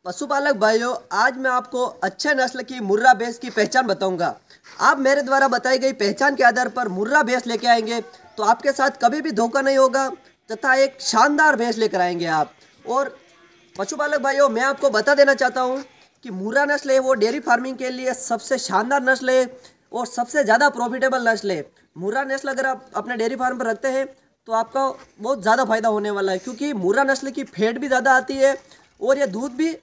पशुपालक भाइयों, आज मैं आपको अच्छे नस्ल की मुर्रा भैंस की पहचान बताऊंगा। आप मेरे द्वारा बताई गई पहचान के आधार पर मुर्रा भैंस लेके आएंगे तो आपके साथ कभी भी धोखा नहीं होगा तथा एक शानदार भैंस लेकर आएंगे आप। और पशुपालक भाइयों, मैं आपको बता देना चाहता हूं कि मुर्रा नस्ल है वो डेयरी फार्मिंग के लिए सबसे शानदार नस्ल है और सबसे ज़्यादा प्रॉफिटेबल नस्ल है। मुर्रा नस्ल अगर आप अपने डेयरी फार्म पर रखते हैं तो आपका बहुत ज़्यादा फायदा होने वाला है, क्योंकि मुर्रा नस्ल की फैट भी ज़्यादा आती है और ये दूध भी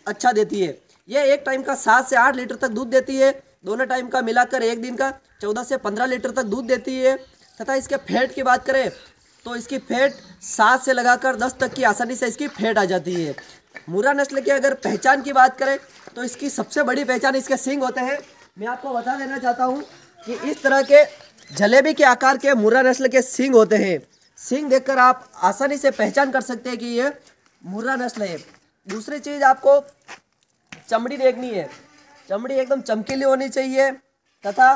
अच्छा देती है। ये एक टाइम का 7 से 8 लीटर तक दूध देती है। दोनों टाइम का मिलाकर एक दिन का 14 से 15 लीटर तक दूध देती है। तथा इसके फैट की बात करें तो इसकी फैट 7 से लगाकर 10 तक की आसानी से इसकी फैट आ जाती है। मुर्रा नस्ल की अगर पहचान की बात करें तो इसकी सबसे बड़ी पहचान इसके सींग होते हैं। मैं आपको बता देना चाहता हूँ कि इस तरह के जलेबी के आकार के मुर्रा नस्ल के सींग होते हैं। सींग देखकर आप आसानी से पहचान कर सकते हैं कि ये मुर्रा नस्ल है। दूसरी चीज़, आपको चमड़ी देखनी है। चमड़ी एकदम चमकीली होनी चाहिए तथा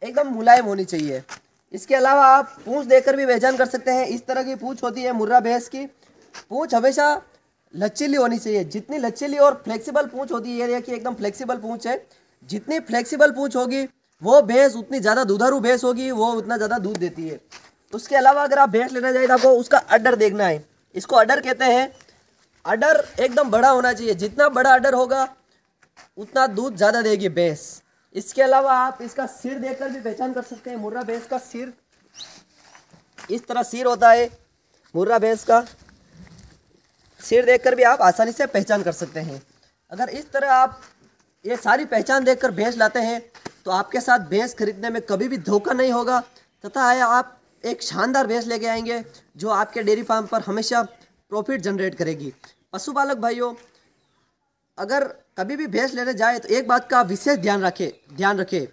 एकदम मुलायम होनी चाहिए। इसके अलावा आप पूंछ देखकर भी पहचान कर सकते हैं। इस तरह की पूंछ होती है मुर्रा भैंस की। पूंछ हमेशा लचीली होनी चाहिए। जितनी लचीली और फ्लेक्सिबल पूंछ होती है, ये देखिए एकदम फ्लेक्सिबल पूंछ है। जितनी फ्लेक्सिबल पूंछ होगी वो भैंस उतनी ज़्यादा दुधारू भैंस होगी, वो उतना ज़्यादा दूध देती है। उसके अलावा अगर आप भैंस लेना चाहिए तो आपको उसका अड्डर देखना है। इसको अड्डर कहते हैं। अडर एकदम बड़ा होना चाहिए। जितना बड़ा अडर होगा उतना दूध ज़्यादा देगी भैंस। इसके अलावा आप इसका सिर देखकर भी पहचान कर सकते हैं। मुर्रा भैंस का सिर इस तरह सिर होता है। मुर्रा भैंस का सिर देखकर भी आप आसानी से पहचान कर सकते हैं। अगर इस तरह आप ये सारी पहचान देखकर भैंस लाते हैं तो आपके साथ भैंस खरीदने में कभी भी धोखा नहीं होगा तथा आप एक शानदार भैंस लेके आएंगे जो आपके डेयरी फार्म पर हमेशा प्रॉफिट जनरेट करेगी। पशुपालक भाइयों, अगर कभी भी भैंस लेने जाए तो एक बात का विशेष ध्यान रखें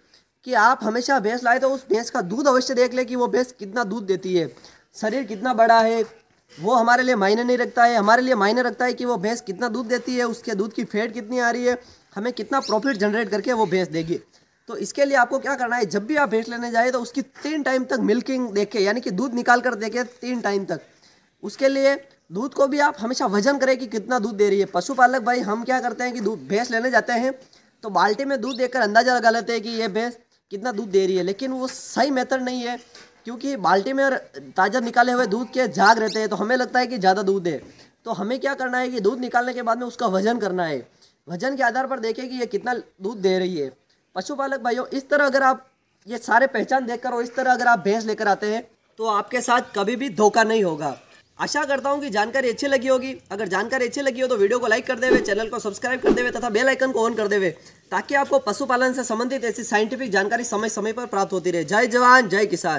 कि आप हमेशा भैंस लाए तो उस भैंस का दूध अवश्य देख लें कि वो भैंस कितना दूध देती है। शरीर कितना बड़ा है वो हमारे लिए मायने नहीं रखता है। हमारे लिए मायने रखता है कि वो भैंस कितना दूध देती है, उसके दूध की फैट कितनी आ रही है, हमें कितना प्रॉफिट जनरेट करके वो भैंस देगी। तो इसके लिए आपको क्या करना है, जब भी आप भैंस लेने जाए तो उसकी 3 टाइम तक मिल्किंग देखें, यानी कि दूध निकाल कर देखें 3 टाइम तक। उसके लिए दूध को भी आप हमेशा वजन करें कि कितना दूध दे रही है। पशुपालक भाई, हम क्या करते हैं कि दूध भैंस लेने जाते हैं तो बाल्टी में दूध देखकर अंदाजा लगा लेते हैं कि ये भैंस कितना दूध दे रही है, लेकिन वो सही मेथड नहीं है, क्योंकि बाल्टी में ताज़ा निकाले हुए दूध के झाग रहते हैं तो हमें लगता है कि ज़्यादा दूध है। तो हमें क्या करना है कि दूध निकालने के बाद में उसका वजन करना है। वजन के आधार पर देखें कि ये कितना दूध दे रही है। पशुपालक भाइयों, इस तरह अगर आप ये सारे पहचान देखकर और इस तरह अगर आप भैंस लेकर आते हैं तो आपके साथ कभी भी धोखा नहीं होगा। आशा करता हूं कि जानकारी अच्छी लगी होगी। अगर जानकारी अच्छी लगी हो तो वीडियो को लाइक कर देवे, चैनल को सब्सक्राइब कर देवे तथा बेल आइकन को ऑन कर देवे, ताकि आपको पशुपालन से संबंधित ऐसी साइंटिफिक जानकारी समय समय पर प्राप्त होती रहे। जय जवान जय किसान।